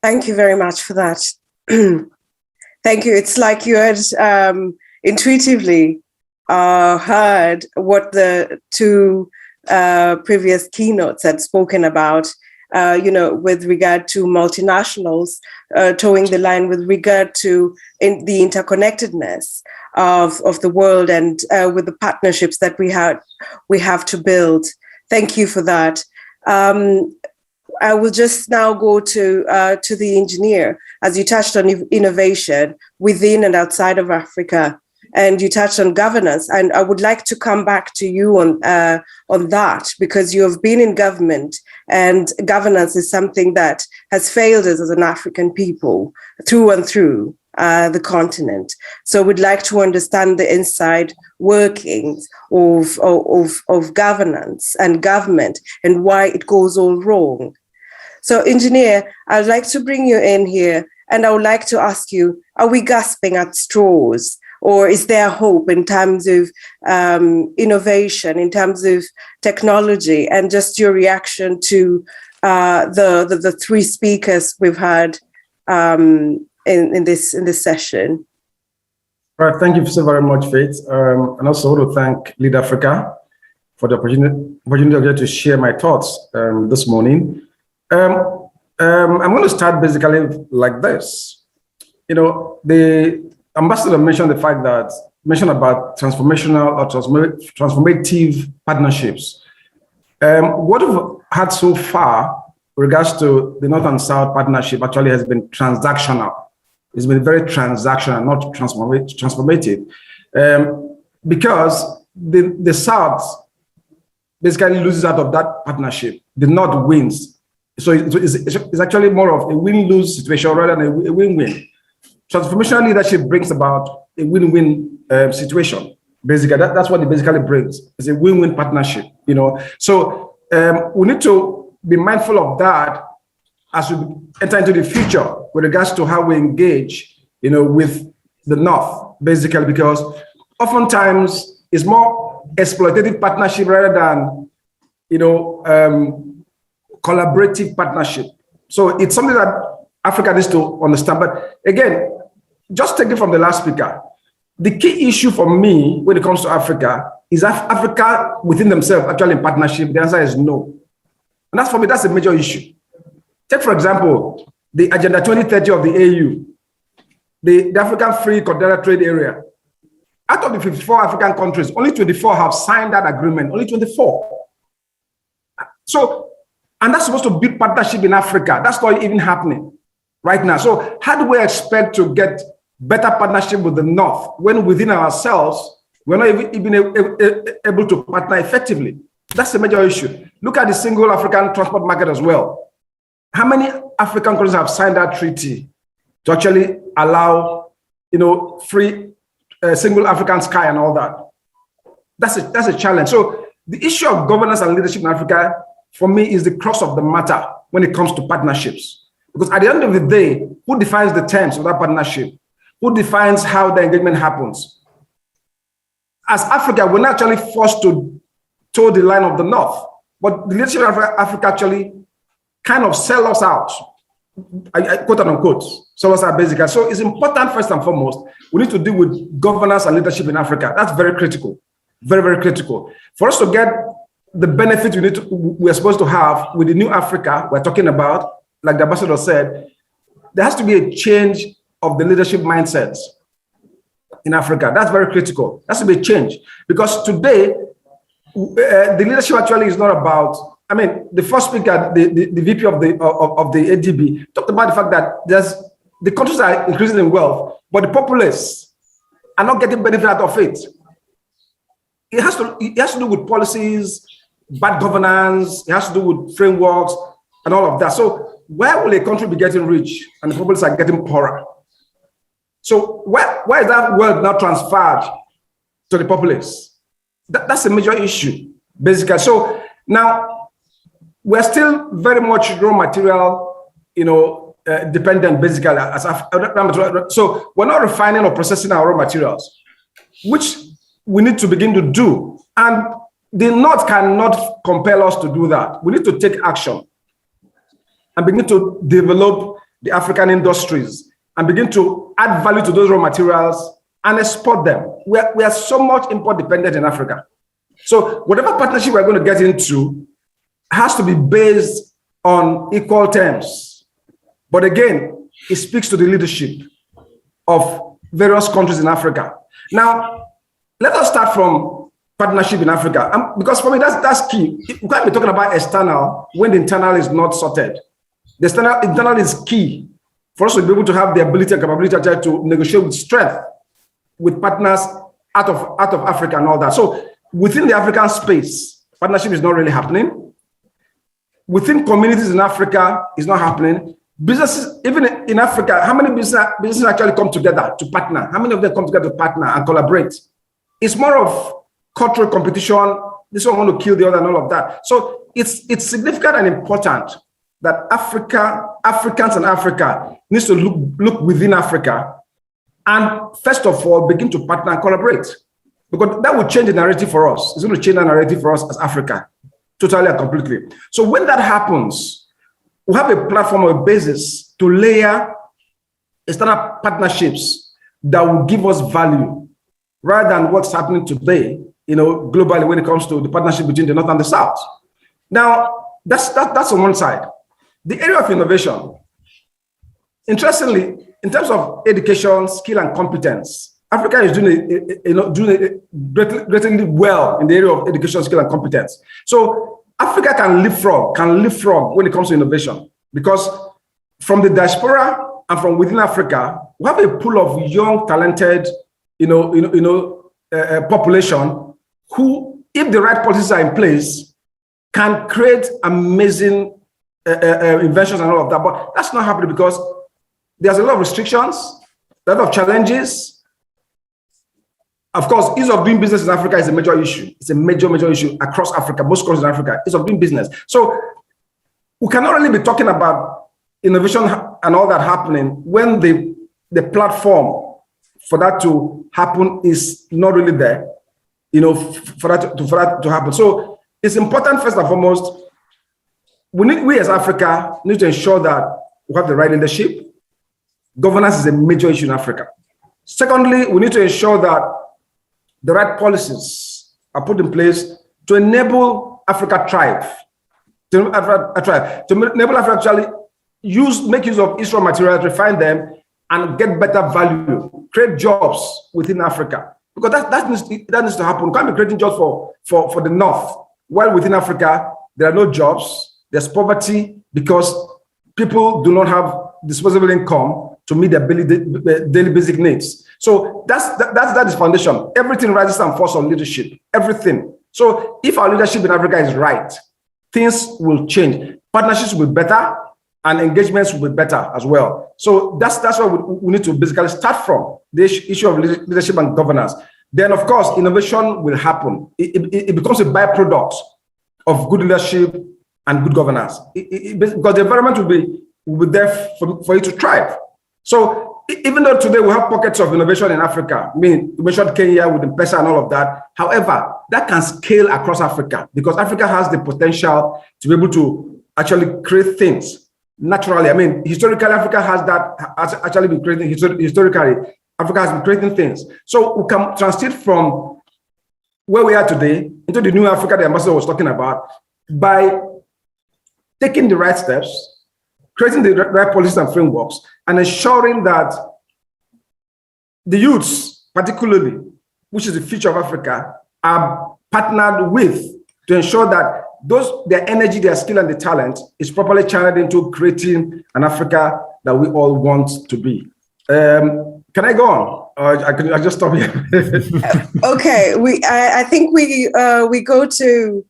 Thank you very much for that. Thank you. It's like you had intuitively heard what the two previous keynotes had spoken about, with regard to multinationals towing the line with regard to the interconnectedness of the world and with the partnerships that we have to build. Thank you for that. I will just now go to the engineer, as you touched on innovation within and outside of Africa, and you touched on governance. And I would like to come back to you on that, because you have been in government, and governance is something that has failed us as an African people through and through the continent. So we'd like to understand the inside workings of governance and government and why it goes all wrong. So, engineer, I'd like to bring you in here, and I would like to ask you, are we grasping at straws, or is there hope in terms of innovation, in terms of technology, and just your reaction to the three speakers we've had in this session? All right, thank you so very much, Faith. And also to thank Lead Africa for the opportunity to share my thoughts this morning. I'm going to start basically like this. The ambassador mentioned about transformational or transformative partnerships. What we've had so far regards to the North and South partnership actually has been transactional. It's been very transactional, not transformative, because the South basically loses out of that partnership. The North wins. So it's actually more of a win-lose situation rather than a win-win. Transformational leadership brings about a win-win situation. Basically, that's what it basically brings. It's a win-win partnership. So we need to be mindful of that as we enter into the future with regards to how we engage, with the North, basically, because oftentimes it's more exploitative partnership rather than, collaborative partnership. So it's something that Africa needs to understand. But again, just taking from the last speaker, the key issue for me when it comes to Africa is Africa within themselves actually in partnership. The answer is no. And that's, for me, that's a major issue. Take, for example, the Agenda 2030 of the AU, the African Free Continental Trade Area. Out of the 54 African countries, only 24 have signed that agreement, only 24. So, and that's supposed to build partnership in Africa. That's not even happening right now. So how do we expect to get better partnership with the North when within ourselves, we're not even able to partner effectively? That's the major issue. Look at the single African transport market as well. How many African countries have signed that treaty to actually allow, free single African sky and all that? That's a challenge. So the issue of governance and leadership in Africa, for me, is the crux of the matter when it comes to partnerships. Because at the end of the day, who defines the terms of that partnership? Who defines how the engagement happens? As Africa, we're not actually forced to toe the line of the North, but the leadership of Africa actually kind of sell us out, quote unquote, sell us out basically. So it's important, first and foremost, we need to deal with governance and leadership in Africa. That's very critical, very, very critical. For us to get the benefits we're supposed to have with the new Africa we're talking about, like the ambassador said, there has to be a change of the leadership mindsets in Africa. That's very critical. There has to be a change, because today, the leadership actually is not about, the first speaker, the VP of the ADB, talked about the fact that the countries are increasing in wealth, but the populace are not getting benefit out of it. It has to do with policies, bad governance, it has to do with frameworks and all of that. So where will a country be getting rich and the populace are getting poorer? So why is that wealth not transferred to the populace? That's a major issue, basically. So now we're still very much raw material, dependent, basically. So we're not refining or processing our raw materials, which we need to begin to do. And the North cannot compel us to do that. We need to take action and begin to develop the African industries and begin to add value to those raw materials and export them. We are so much import dependent in Africa. So whatever partnership we're going to get into has to be based on equal terms. But again, it speaks to the leadership of various countries in Africa. Now, let us start from partnership in Africa, because for me, that's key. We can't be talking about external when the internal is not sorted. The internal is key for us to be able to have the ability and capability to negotiate with strength with partners out of Africa and all that. So within the African space, partnership is not really happening. Within communities in Africa, it's not happening. Businesses, even in Africa, how many businesses actually come together to partner? How many of them come together to partner and collaborate? It's more of cultural competition. This one want to kill the other and all of that. So it's significant and important that Africans and Africa needs to look within Africa and first of all begin to partner and collaborate, because that will change the narrative for us. It's going to change the narrative for us as Africa, totally and completely. So when that happens, we have a platform or a basis to layer external partnerships that will give us value rather than what's happening today, globally when it comes to the partnership between the North and the South. Now, that's on one side. The area of innovation, interestingly, in terms of education, skill, and competence, Africa is doing greatly well in the area of education, skill, and competence. So Africa can leapfrog when it comes to innovation, because from the diaspora and from within Africa, we have a pool of young, talented, population who, if the right policies are in place, can create amazing inventions and all of that. But that's not happening because there's a lot of restrictions, a lot of challenges. Of course, ease of doing business in Africa is a major issue. It's a major issue across Africa, most countries in Africa, ease of doing business. So we cannot really be talking about innovation and all that happening when the platform for that to happen is not really there, for that to happen. So it's important, first and foremost, we as Africa need to ensure that we have the right leadership. Governance is a major issue in Africa. Secondly, we need to ensure that the right policies are put in place to enable Africa thrive, to enable Africa actually make use of its raw materials, refine them, and get better value, create jobs within Africa. Because that needs to happen. We can't be creating jobs for the North, while within Africa, there are no jobs, there's poverty because people do not have disposable income to meet their daily basic needs. So that is foundation. Everything rises and falls on leadership, everything. So if our leadership in Africa is right, things will change. Partnerships will be better and engagements will be better as well. So that's what we need to basically start from, the issue of leadership and governance. Then, of course, innovation will happen. It becomes a byproduct of good leadership and good governance, because the environment will be there for you to thrive. So even though today we have pockets of innovation in Africa, I mean, you mentioned Kenya with M-Pesa and all of that. However, that can scale across Africa because Africa has the potential to be able to actually create things naturally. I mean, historically, Africa has actually been creating, historically, Africa has been creating things. So we can transit from where we are today into the new Africa the ambassador was talking about by taking the right steps, creating the right policies and frameworks, and ensuring that the youths, particularly, which is the future of Africa, are partnered with to ensure that their energy, their skill, and the talent is properly channeled into creating an Africa that we all want to be. Can I go on? Or I just stop here? Okay, I think we go to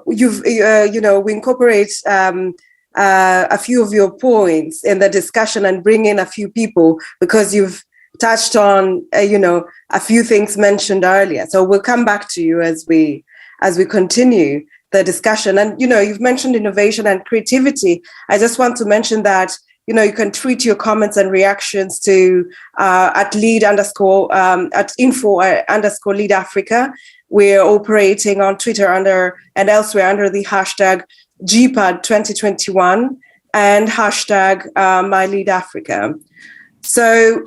we incorporate a few of your points in the discussion and bring in a few people because you've touched on a few things mentioned earlier. So we'll come back to you as we continue the discussion. And you've mentioned innovation and creativity. I just want to mention that you can tweet your comments and reactions to at info_lead Africa. We're operating on Twitter and elsewhere under the hashtag GPAD 2021. and hashtag My Lead Africa. So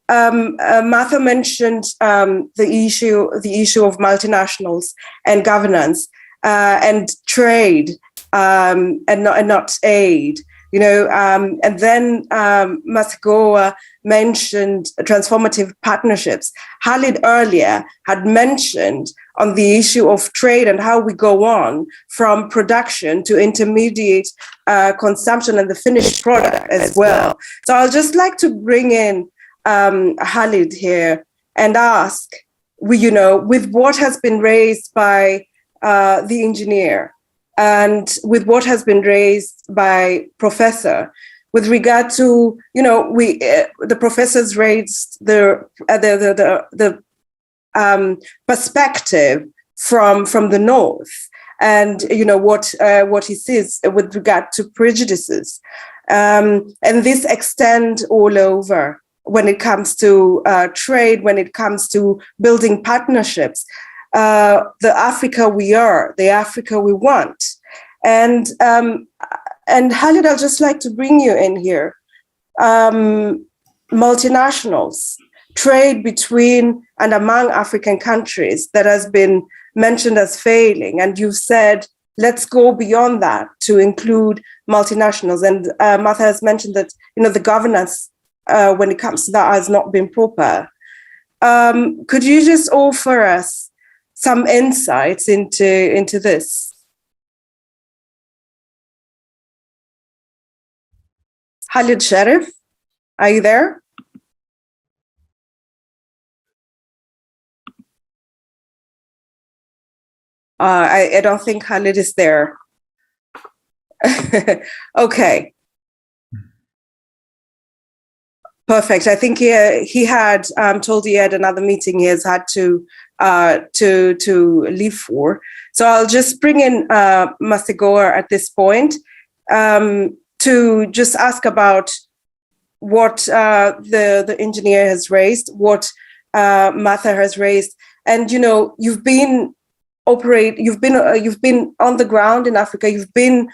Martha mentioned the issue of multinationals and governance and trade and not aid. And then Masegoa mentioned transformative partnerships. Khalid earlier had mentioned on the issue of trade and how we go on from production to intermediate consumption and the finished product as well. So I'll just like to bring in Khalid here and ask, with what has been raised by the engineer and with what has been raised by Professor, with regard to, the professors raised the perspective from the North, and what he sees with regard to prejudices, and this extend all over when it comes to trade, when it comes to building partnerships. The Africa we are, the Africa we want. And Khalid, I'd just like to bring you in here. Multinationals, trade between and among African countries that has been mentioned as failing. And you've said, let's go beyond that to include multinationals. And Martha has mentioned that, the governance when it comes to that has not been proper. Could you just offer us some insights into this? Khalid Sharif, are you there? I don't think Khalid is there. Okay. Perfect. I think he had told he had another meeting he has had to leave for. So I'll just bring in Masegoa at this point to just ask about what the engineer has raised, what Martha has raised, and you've been on the ground in Africa. You've been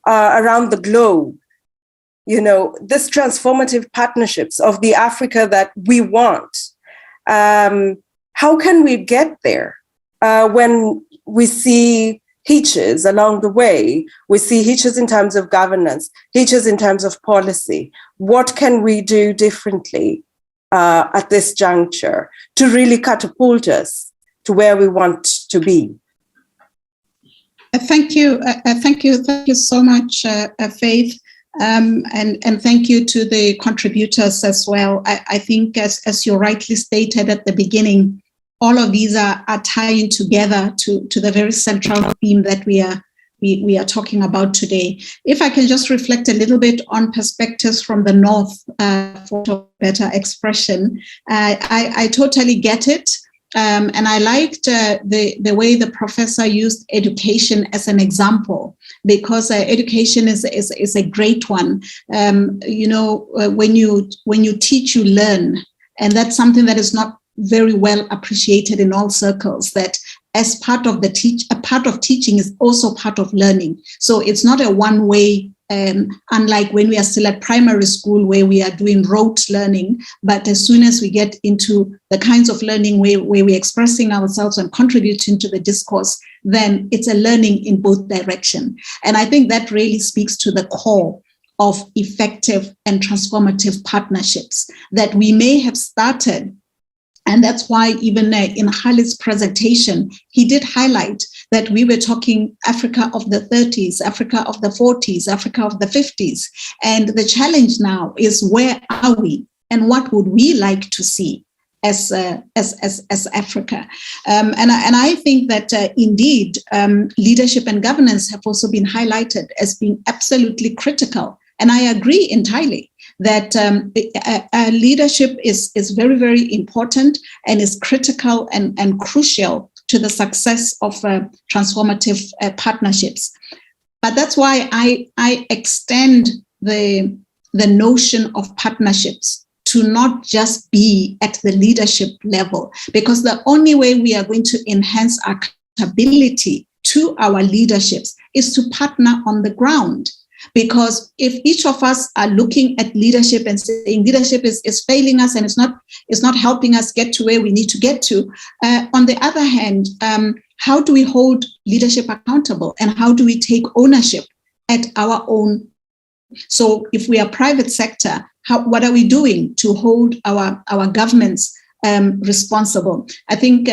around the globe. This transformative partnerships of the Africa that we want. How can we get there when we see hitches along the way? We see hitches in terms of governance, hitches in terms of policy. What can we do differently at this juncture to really catapult us to where we want to be? Thank you so much, Faith. And thank you to the contributors as well. I think as you rightly stated at the beginning, all of these are tying together to the very central theme that we are talking about today. If I can just reflect a little bit on perspectives from the North, for better expression, I totally get it. And I liked the way the professor used education as an example, because education is a great one. When you teach, you learn, and that's something that is not very well appreciated in all circles. That as part of part of teaching is also part of learning. So it's not a one-way. Unlike when we are still at primary school where we are doing rote learning, but as soon as we get into the kinds of learning where we're expressing ourselves and contributing to the discourse, then it's a learning in both directions. And I think that really speaks to the core of effective and transformative partnerships that we may have started. And that's why even in Khalid's presentation, he did highlight that we were talking Africa of the 30s, Africa of the 40s, Africa of the 50s. And the challenge now is, where are we and what would we like to see as Africa? And I think that indeed leadership and governance have also been highlighted as being absolutely critical. And I agree entirely that leadership is very, very important and is critical and crucial to the success of transformative partnerships. But that's why I extend the notion of partnerships to not just be at the leadership level, because the only way we are going to enhance our accountability to our leaderships is to partner on the ground. Because if each of us are looking at leadership and saying leadership is failing us and it's not helping us get to where we need to get to, on the other hand, how do we hold leadership accountable, and how do we take ownership at our own? So if we are private sector, what are we doing to hold our governments responsible? I think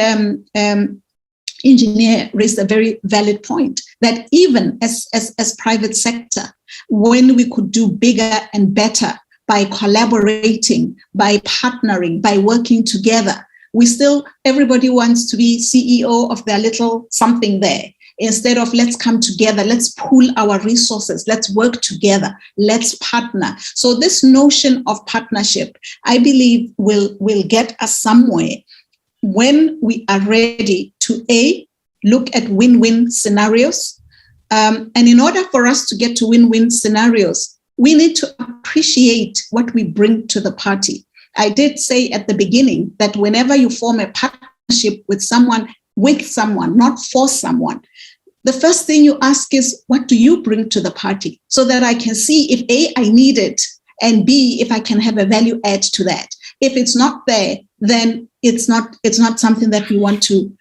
Engineer raised a very valid point that even as private sector, when we could do bigger and better by collaborating, by partnering, by working together, everybody wants to be CEO of their little something there. Instead of let's come together, let's pool our resources, let's work together, let's partner. So this notion of partnership, I believe, will get us somewhere when we are ready to look at win-win scenarios. And in order for us to get to win-win scenarios, we need to appreciate what we bring to the party. I did say at the beginning that whenever you form a partnership with someone, not for someone, the first thing you ask is, what do you bring to the party? So that I can see if A, I need it, and B, if I can have a value add to that. If it's not there, then it's not something that we want to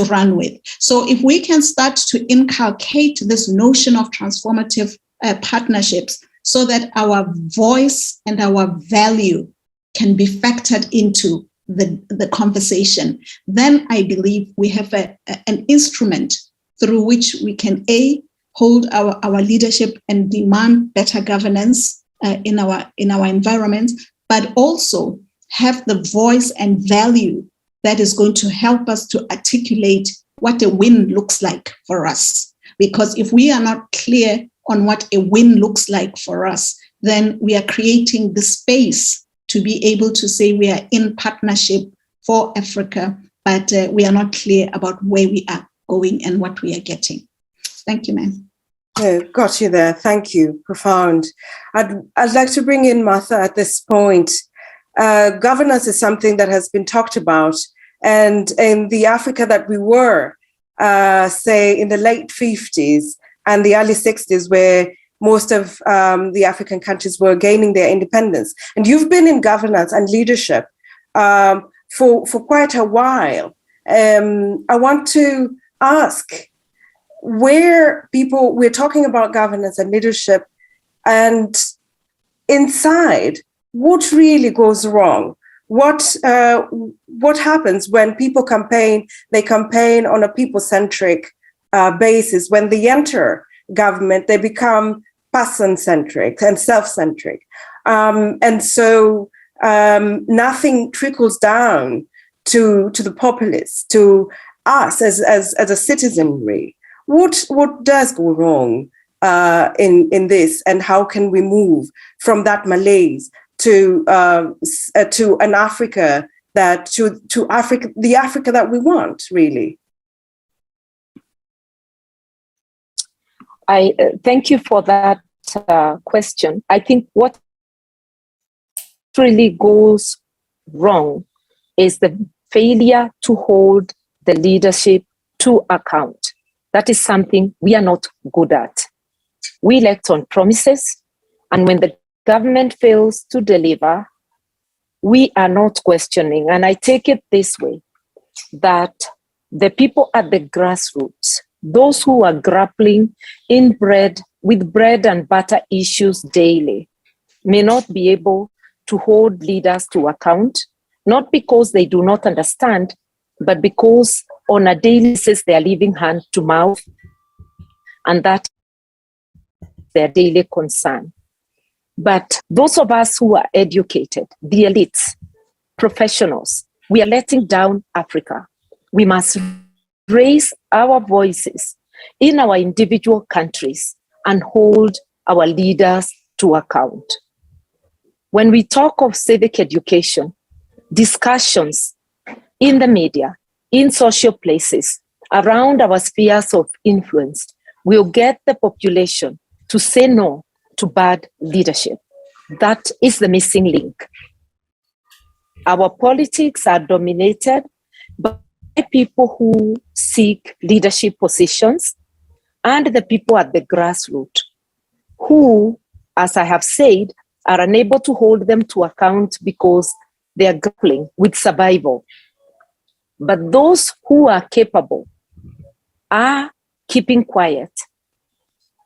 run with. So if we can start to inculcate this notion of transformative partnerships so that our voice and our value can be factored into the conversation, then I believe we have an instrument through which we can hold our leadership and demand better governance in our environment, but also have the voice and value that is going to help us to articulate what a win looks like for us. Because if we are not clear on what a win looks like for us, then we are creating the space to be able to say we are in partnership for Africa, but we are not clear about where we are going and what we are getting. Thank you, ma'am. Got you there. Thank you. Profound. I'd like to bring in Martha at this point. Governance is something that has been talked about, and in the Africa that we were, say in the late 50s and the early 60s, where most of the African countries were gaining their independence. And you've been in governance and leadership for quite a while. I want to ask, we're talking about governance and leadership, and inside, what really goes wrong? What happens when people campaign? They campaign on a people-centric basis. When they enter government, they become person-centric and self-centric. And so nothing trickles down to the populace, to us as a citizenry. What does go wrong in this, and how can we move from that malaise to an Africa the Africa that we want, really? I thank you for that question. I think what really goes wrong is the failure to hold the leadership to account. That is something we are not good at. We elect on promises, and when the government fails to deliver, we are not questioning. And I take it this way, that the people at the grassroots, those who are grappling with bread and butter issues daily, may not be able to hold leaders to account, not because they do not understand, but because on a daily basis they are living hand to mouth, and that is their daily concern. But those of us who are educated, the elites, professionals, we are letting down Africa. We must raise our voices in our individual countries and hold our leaders to account. When we talk of civic education, discussions in the media, in social places, around our spheres of influence, will get the population to say no to bad leadership. That is the missing link. Our politics are dominated by people who seek leadership positions and the people at the grassroots who, as I have said, are unable to hold them to account because they are grappling with survival. But those who are capable are keeping quiet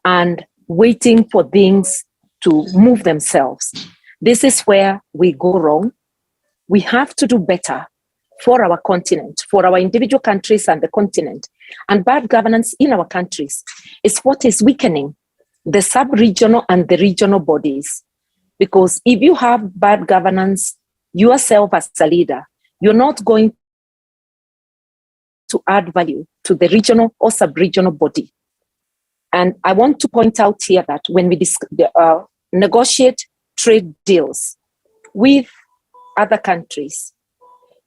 and waiting for things to move themselves. This is where we go wrong. We have to do better for our continent, for our individual countries and the continent. And bad governance in our countries is what is weakening the sub-regional and the regional bodies. Because if you have bad governance yourself as a leader, you're not going to add value to the regional or sub-regional body. And I want to point out here that when we negotiate trade deals with other countries,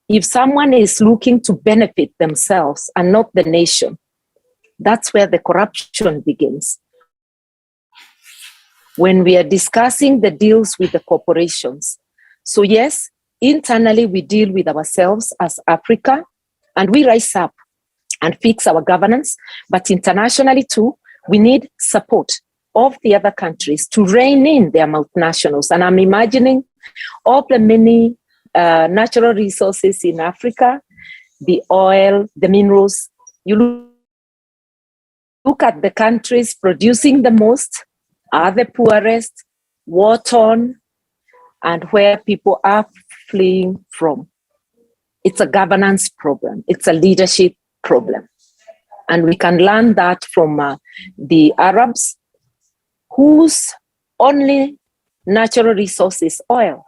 if someone is looking to benefit themselves and not the nation, that's where the corruption begins. When we are discussing the deals with the corporations. So yes, internally we deal with ourselves as Africa and we rise up and fix our governance, but internationally too, we need support of the other countries to rein in their multinationals. And I'm imagining all the many natural resources in Africa, the oil, the minerals. You look at the countries producing the most, are the poorest, war-torn, and where people are fleeing from. It's a governance problem. It's a leadership problem. And we can learn that from the Arabs, whose only natural resource is oil.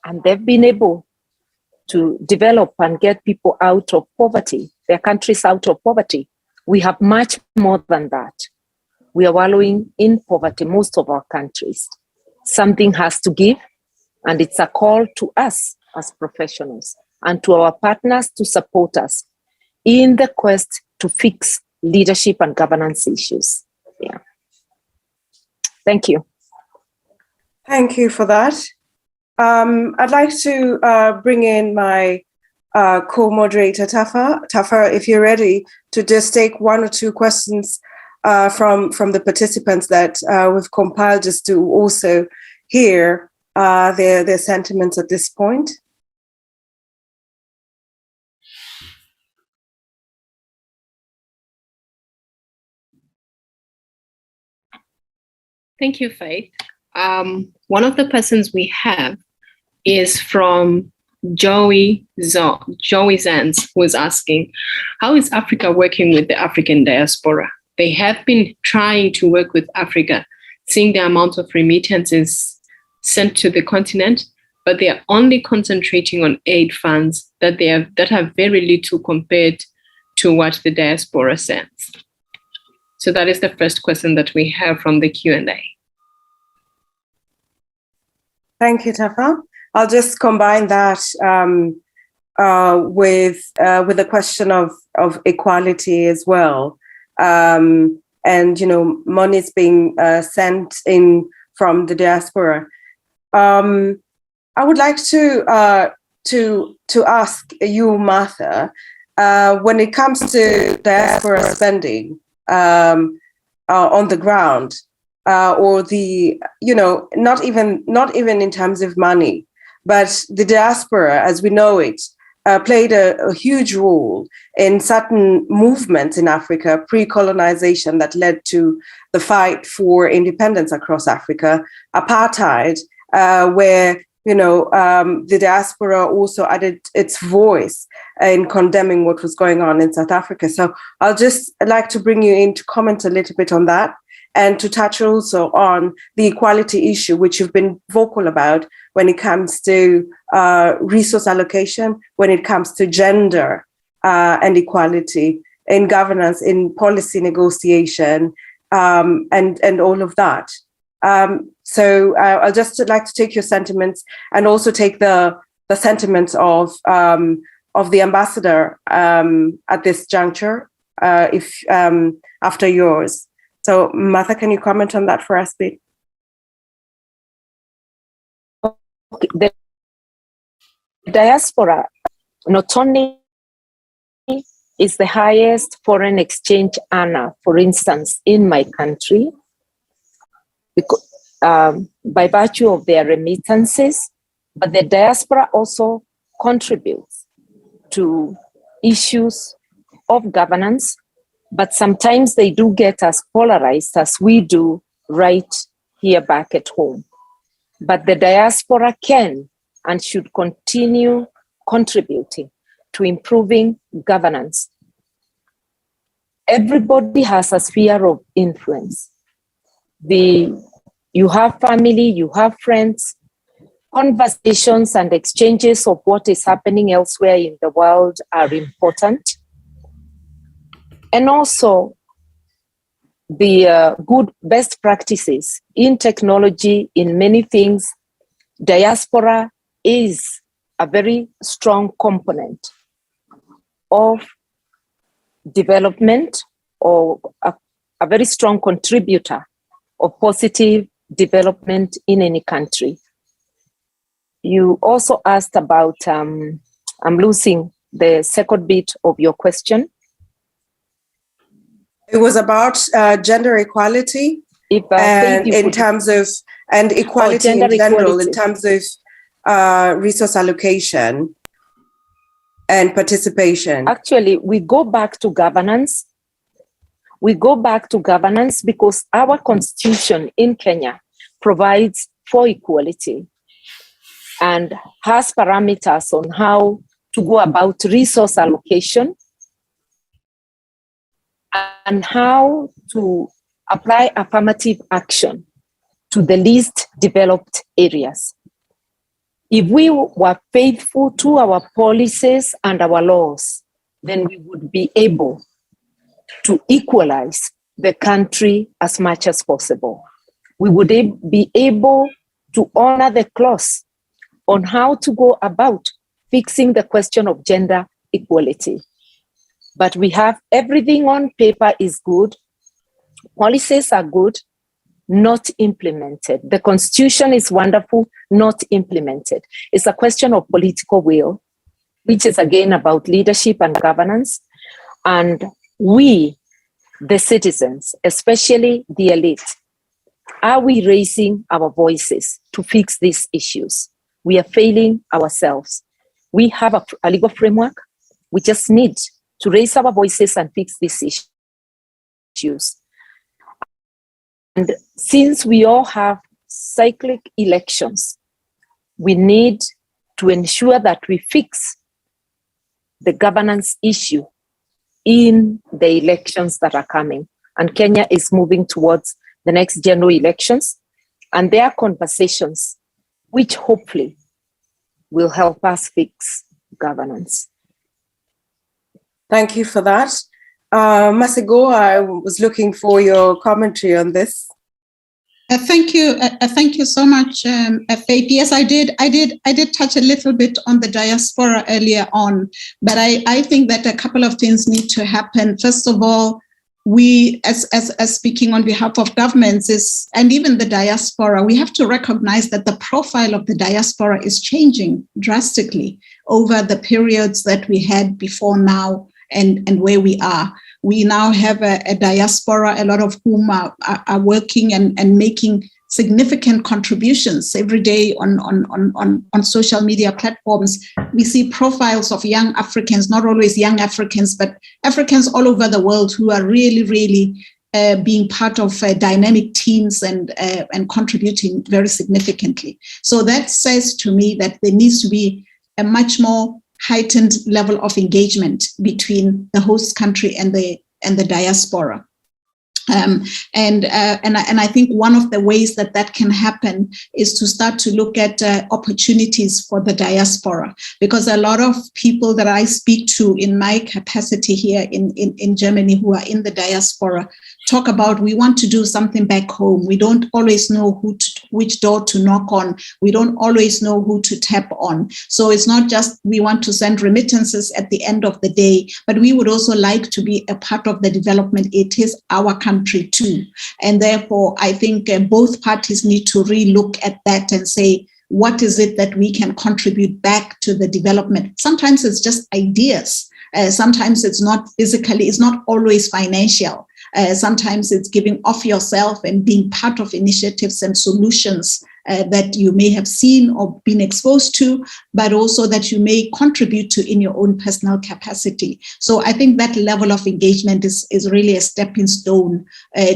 And they've been able to develop and get people out of poverty, their countries out of poverty. We have much more than that. We are wallowing in poverty, most of our countries. Something has to give, and it's a call to us as professionals and to our partners to support us in the quest to fix leadership and governance issues. Yeah. Thank you. Thank you for that. I'd like to bring in my co-moderator, Tafa. Tafa, if you're ready to just take one or two questions from the participants that we've compiled, just to also hear their sentiments at this point. Thank you, Faith. One of the persons we have is from Joey Zans, who is asking, how is Africa working with the African diaspora? They have been trying to work with Africa, seeing the amount of remittances sent to the continent, but they are only concentrating on aid funds that have very little compared to what the diaspora sends. So that is the first question that we have from the Q&A. Thank you, Tafa. I'll just combine that with the question of equality as well. And, you know, money is being sent in from the diaspora. I would like to ask you, Martha, when it comes to diaspora spending on the ground, or the, you know, not even in terms of money, but the diaspora, as we know it, played a huge role in certain movements in Africa, pre-colonization, that led to the fight for independence across Africa, apartheid, where, you know, the diaspora also added its voice in condemning what was going on in South Africa. So I'll just like to bring you in to comment a little bit on that, and to touch also on the equality issue, which you've been vocal about when it comes to resource allocation, when it comes to gender and equality in governance, in policy negotiation, and all of that. So I'll just like to take your sentiments, and also take the sentiments of the ambassador at this juncture, if after yours. So, Martha, can you comment on that for us, please? Okay. The diaspora not only is the highest foreign exchange earner, for instance, in my country, because, by virtue of their remittances, but the diaspora also contributes to issues of governance, but sometimes they do get as polarized as we do right here back at home. But the diaspora can and should continue contributing to improving governance. Everybody has a sphere of influence. You have family, you have friends. Conversations and exchanges of what is happening elsewhere in the world are important. And also the good best practices in technology, in many things. Diaspora is a very strong component of development, or a very strong contributor of positive development in any country. You also asked about, I'm losing the second bit of your question. It was about gender equality and in terms of, and equality in general, in terms of resource allocation and participation. Actually, we go back to governance. We go back to governance because our constitution in Kenya provides for equality and has parameters on how to go about resource allocation and how to apply affirmative action to the least developed areas. If we were faithful to our policies and our laws, then we would be able to equalize the country as much as possible. We would be able to honor the clause on how to go about fixing the question of gender equality. But we have everything on paper is good. Policies are good, not implemented. The constitution is wonderful, not implemented. It's a question of political will, which is again about leadership and governance. And we, the citizens, especially the elite, are we raising our voices to fix these issues? We are failing ourselves. We have a legal framework. We just need to raise our voices and fix these issues. And since we all have cyclic elections, we need to ensure that we fix the governance issue in the elections that are coming. And Kenya is moving towards the next general elections, and there are conversations which hopefully will help us fix governance. Thank you for that. Masigo, I was looking for your commentary on this. Thank you. Thank you so much, Faith. Yes, I did touch a little bit on the diaspora earlier on, but I think that a couple of things need to happen. First of all, we, as speaking on behalf of governments, and even the diaspora, we have to recognize that the profile of the diaspora is changing drastically over the periods that we had before now and where we are. We now have a diaspora, a lot of whom are working and making significant contributions every day on social media platforms. We see profiles of young Africans, not always young Africans, but Africans all over the world who are really being part of dynamic teams and contributing very significantly. So that says to me that there needs to be a much more heightened level of engagement between the host country and the diaspora. And I think one of the ways that can happen is to start to look at opportunities for the diaspora, because a lot of people that I speak to in my capacity here in Germany who are in the diaspora talk about, we want to do something back home. We don't always know which door to knock on. We don't always know who to tap on. So it's not just we want to send remittances at the end of the day, but we would also like to be a part of the development. It is our country too. And therefore, I think both parties need to relook at that and say, what is it that we can contribute back to the development? Sometimes it's just ideas. Sometimes it's not physically, it's not always financial. Sometimes it's giving of yourself and being part of initiatives and solutions that you may have seen or been exposed to, but also that you may contribute to in your own personal capacity. So I think that level of engagement is really a stepping stone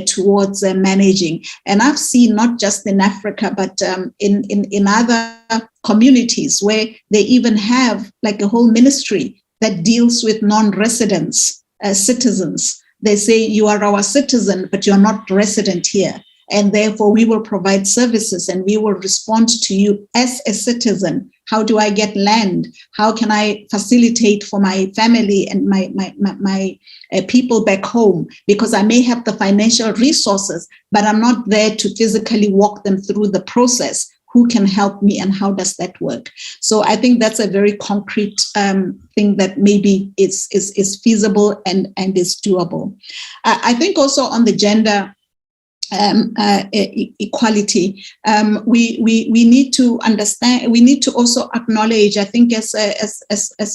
towards managing. And I've seen not just in Africa, but in other communities where they even have like a whole ministry that deals with non-residents, citizens. They say, you are our citizen, but you're not resident here. And therefore, we will provide services and we will respond to you as a citizen. How do I get land? How can I facilitate for my family and my people back home? Because I may have the financial resources, but I'm not there to physically walk them through the process. Who can help me and how does that work? So I think that's a very concrete thing that maybe is feasible and is doable. I think also on the gender equality, we need to understand. We need to also acknowledge. I think as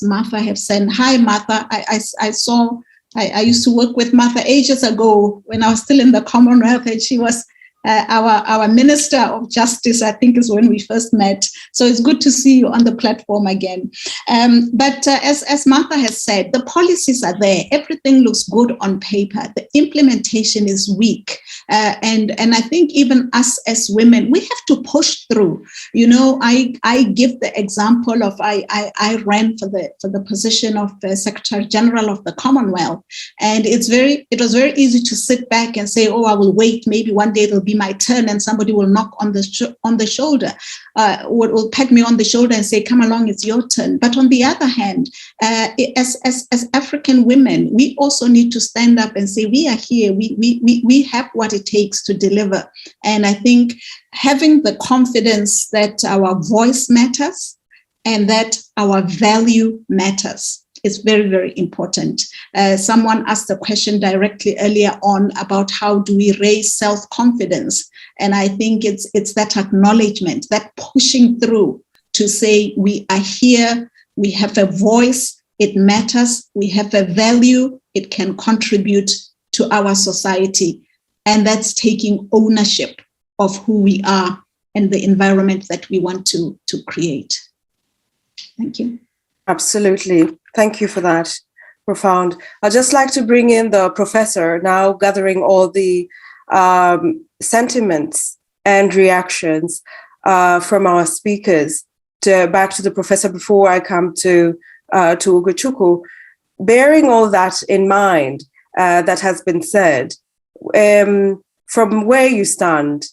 Martha have said. Hi, Martha. I used to work with Martha ages ago when I was still in the Commonwealth, and she was our Minister of Justice, I think, is when we first met. So it's good to see you on the platform again. But as Martha has said, the policies are there. Everything looks good on paper. The implementation is weak. And I think even us as women, we have to push through. You know, I give the example of I ran for the position of the Secretary General of the Commonwealth. And it was very easy to sit back and say, oh, I will wait. Maybe one day it'll be my turn and somebody will knock on the shoulder, will pat me on the shoulder and say, come along, it's your turn. But on the other hand, as African women, we also need to stand up and say, we are here, we have what it takes to deliver. And I think having the confidence that our voice matters and that our value matters is very, very important. Someone asked a question directly earlier on about how do we raise self-confidence? And I think it's that acknowledgement, that pushing through to say we are here, we have a voice, it matters, we have a value, it can contribute to our society. And that's taking ownership of who we are and the environment that we want to create. Thank you. Absolutely. Thank you for that. Profound. I'd just like to bring in the professor now, gathering all the sentiments and reactions from our speakers. Back to the professor before I come to Ugochukwu. Bearing all that in mind that has been said, from where you stand,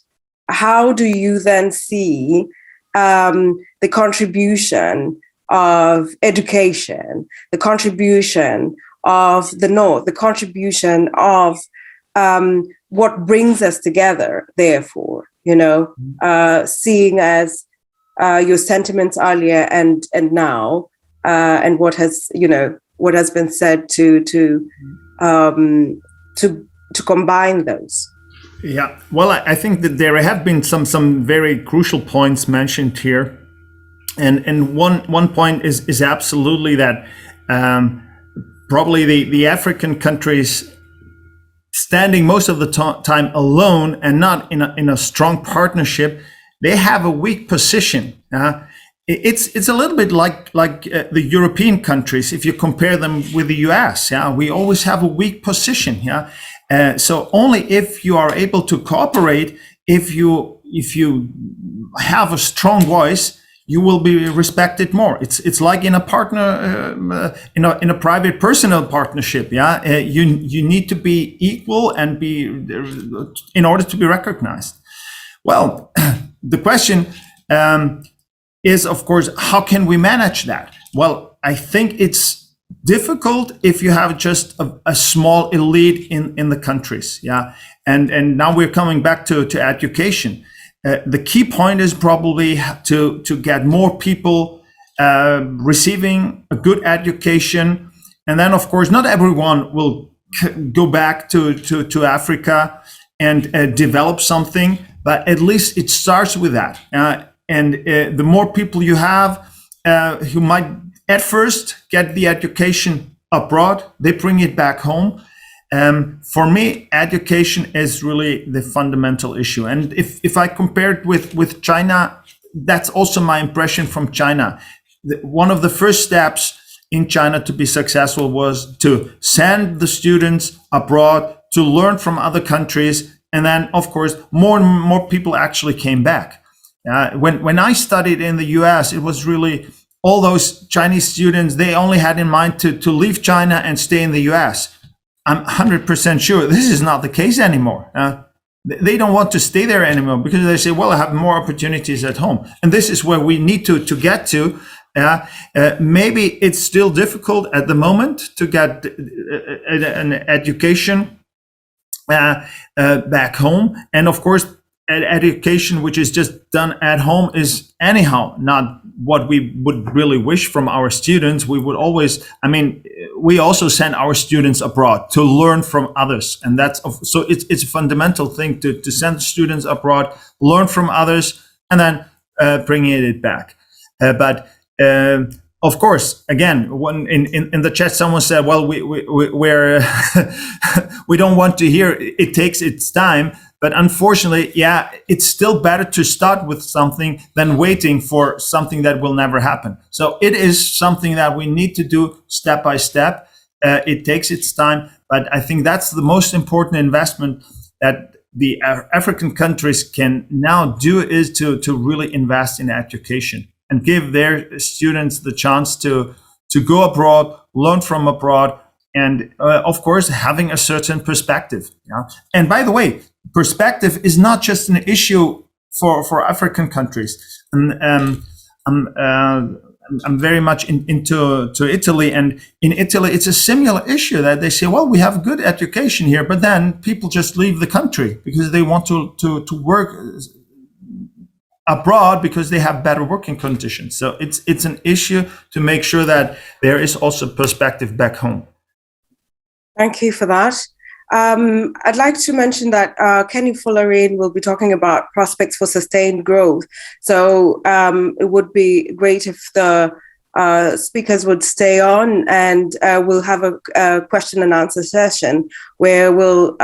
how do you then see the contribution of education, the contribution of the North, the contribution of what brings us together, therefore, seeing as your sentiments earlier and now, and what has been said to combine those. Yeah, well, I think that there have been some very crucial points mentioned here. And one point is absolutely that probably the African countries standing most of the time alone and not in a strong partnership, they have a weak position. It's a little bit like the European countries if you compare them with the US. We always have a weak position. So only if you are able to cooperate, if you have a strong voice, you will be respected more. It's like in a partner, in a private personal partnership. You need to be equal and be in order to be recognized. Well, the question is, of course, how can we manage that? Well, I think it's difficult if you have just a small elite in the countries. And now we're coming back to education. The key point is probably to get more people receiving a good education. And then, of course, not everyone will go back to Africa and develop something, but at least it starts with that. And the more people you have who might at first get the education abroad, they bring it back home. For me, education is really the fundamental issue. And if I compare it with China, that's also my impression from China. One of the first steps in China to be successful was to send the students abroad to learn from other countries. And then, of course, more and more people actually came back. When I studied in the US, it was really all those Chinese students, they only had in mind to leave China and stay in the US. I'm 100% sure this is not the case anymore. They don't want to stay there anymore because they say, well, I have more opportunities at home. And this is where we need to get to. Maybe it's still difficult at the moment to get an education back home. And of course, education which is just done at home is anyhow not what we would really wish from our students. We would always, we also send our students abroad to learn from others, and that's so it's a fundamental thing to send students abroad, learn from others, and then bring it back. But of course, again, when in the chat someone said, well, we're we don't want to hear it takes its time. But unfortunately, yeah, it's still better to start with something than waiting for something that will never happen. So it is something that we need to do step by step. It takes its time, but I think that's the most important investment that the African countries can now do, is to really invest in education and give their students the chance to go abroad, learn from abroad, and of course, having a certain perspective. Yeah? And by the way, perspective is not just an issue for African countries. And I'm very much into Italy, and in Italy it's a similar issue that they say, well, we have good education here, but then people just leave the country because they want to work abroad because they have better working conditions. So it's an issue to make sure that there is also perspective back home. Thank you for that. I'd like to mention that Kenny Fullerene will be talking about prospects for sustained growth. So it would be great if the speakers would stay on, and we'll have a question and answer session where we'll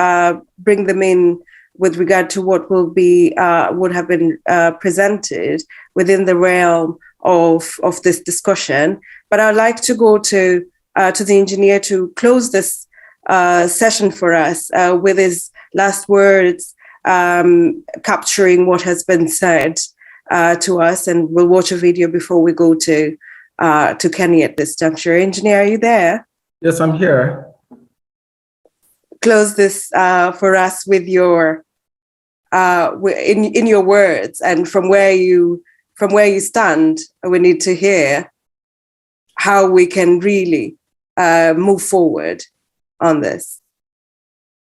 bring them in with regard to what will be would have been presented within the realm of this discussion. But I'd like to go to the engineer to close this session for us with his last words, capturing what has been said to us, and we'll watch a video before we go to Kenny at this juncture. Engineer, are you there? Yes, I'm here. Close this for us with your in your words, and from where you stand. We need to hear how we can really move forward on this.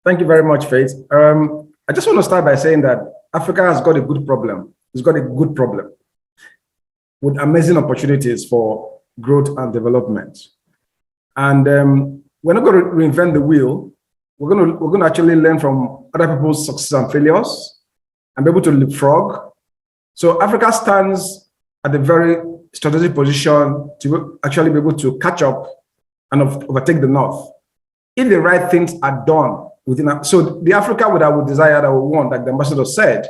Thank you very much, Faith. I just want to start by saying that Africa has got a good problem. It's got a good problem with amazing opportunities for growth and development. And we're not going to reinvent the wheel. We're going to actually learn from other people's successes and failures and be able to leapfrog. So Africa stands at a very strategic position to actually be able to catch up and overtake the North, if the right things are done within. So the Africa that I would desire, that I would want, like the ambassador said,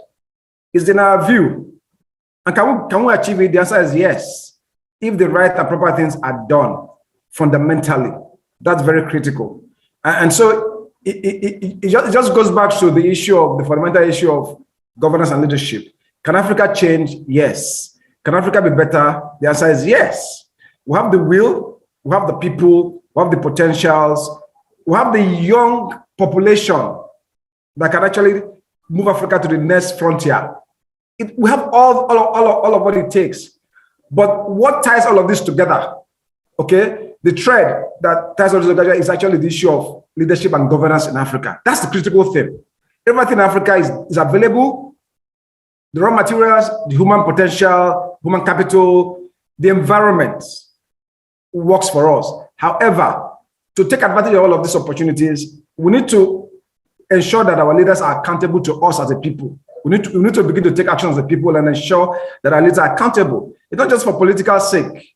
is in our view. And can we achieve it? The answer is yes. If the right and proper things are done fundamentally, that's very critical. And so it just goes back to the issue of the fundamental issue of governance and leadership. Can Africa change? Yes. Can Africa be better? The answer is yes. We have the will, we have the people, we have the potentials, we have the young population that can actually move Africa to the next frontier. We have all of what it takes. But what ties all of this together? Okay, the thread that ties all this together is actually the issue of leadership and governance in Africa. That's the critical thing. Everything in Africa is available. The raw materials, the human potential, human capital, the environment works for us. However, to take advantage of all of these opportunities, we need to ensure that our leaders are accountable to us as a people. We need to begin to take action as a people and ensure that our leaders are accountable. It's not just for political sake.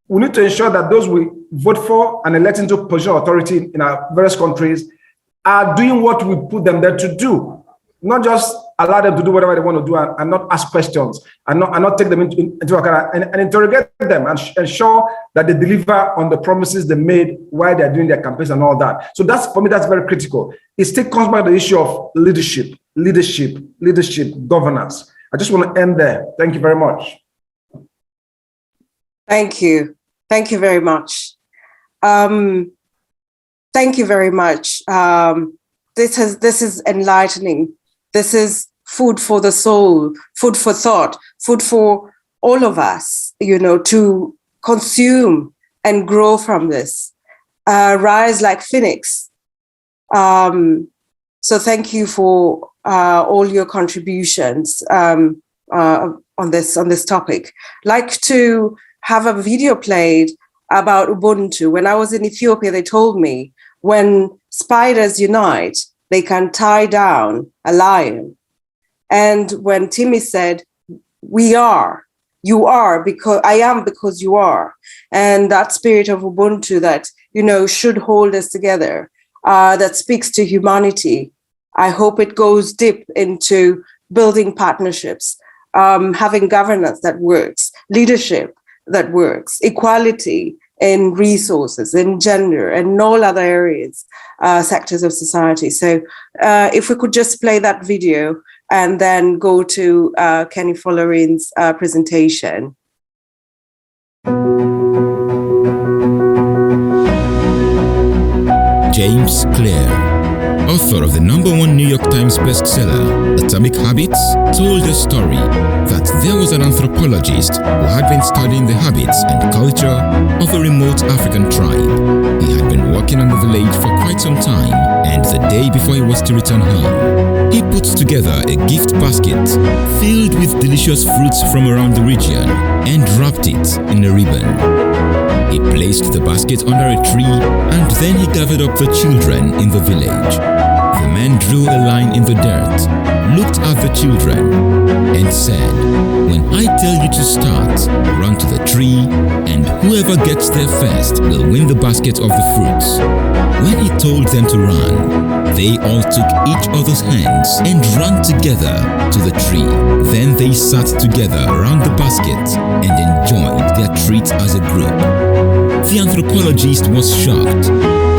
We need to ensure that those we vote for and elect into position of authority in our various countries are doing what we put them there to do, not just allow them to do whatever they want to do and not ask questions and not take them into account and interrogate them and ensure that they deliver on the promises they made while they're doing their campaigns and all that. So that's, for me, that's very critical. It still comes back to the issue of leadership, governance. I just want to end there. Thank you very much. Thank you. Thank you very much. Thank you very much. This is enlightening. This is food for the soul, food for thought, food for all of us, to consume and grow from this. Rise like phoenix. So thank you for all your contributions on this topic. Like to have a video played about Ubuntu. When I was in Ethiopia, they told me when spiders unite, they can tie down a lion. And when Timmy said, you are because I am because you are. And that spirit of Ubuntu that, should hold us together, that speaks to humanity. I hope it goes deep into building partnerships, having governance that works, leadership that works, equality in resources, in gender, and all other areas, sectors of society. So if we could just play that video and then go to Kenny Follerin's presentation. James Clear, author of the #1 New York Times bestseller, Atomic Habits, told a story that there was an anthropologist who had been studying the habits and culture of a remote African tribe. He had been working on the village for quite some time, and the day before he was to return home, he put together a gift basket filled with delicious fruits from around the region and wrapped it in a ribbon. He placed the basket under a tree and then he gathered up the children in the village. The man drew a line in the dirt, looked at the children, and said, "When I tell you to start, run to the tree, and whoever gets there first will win the basket of the fruits." When he told them to run, they all took each other's hands and ran together to the tree. Then they sat together around the basket and enjoyed their treat as a group. The anthropologist was shocked.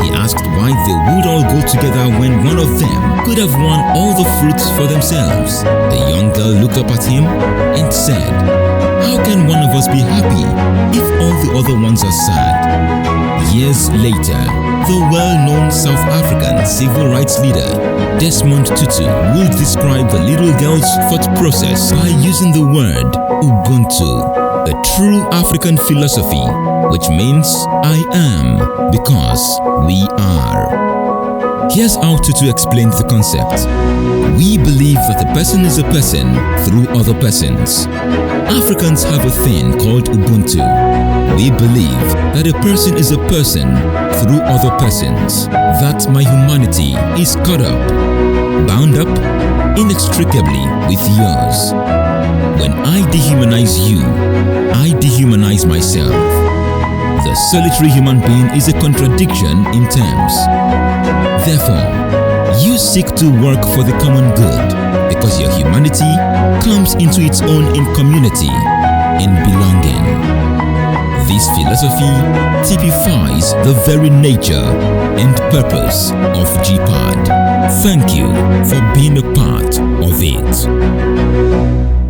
He asked why they would all go together when one of them could have won all the fruits for themselves. The young girl looked up at him and said, "How can one of us be happy if all the other ones are sad?" Years later, the well-known South African civil rights leader, Desmond Tutu, would describe the little girl's thought process by using the word Ubuntu, a true African philosophy, which means I am because we are. Here's how Tutu explained the concept. We believe that a person is a person through other persons. Africans have a thing called Ubuntu. We believe that a person is a person through other persons, that my humanity is caught up, bound up inextricably with yours. When I dehumanize you, I dehumanize myself. The solitary human being is a contradiction in terms. Therefore, you seek to work for the common good because your humanity comes into its own in community, in belonging. This philosophy typifies the very nature and purpose of GPAD. Thank you for being a part of it.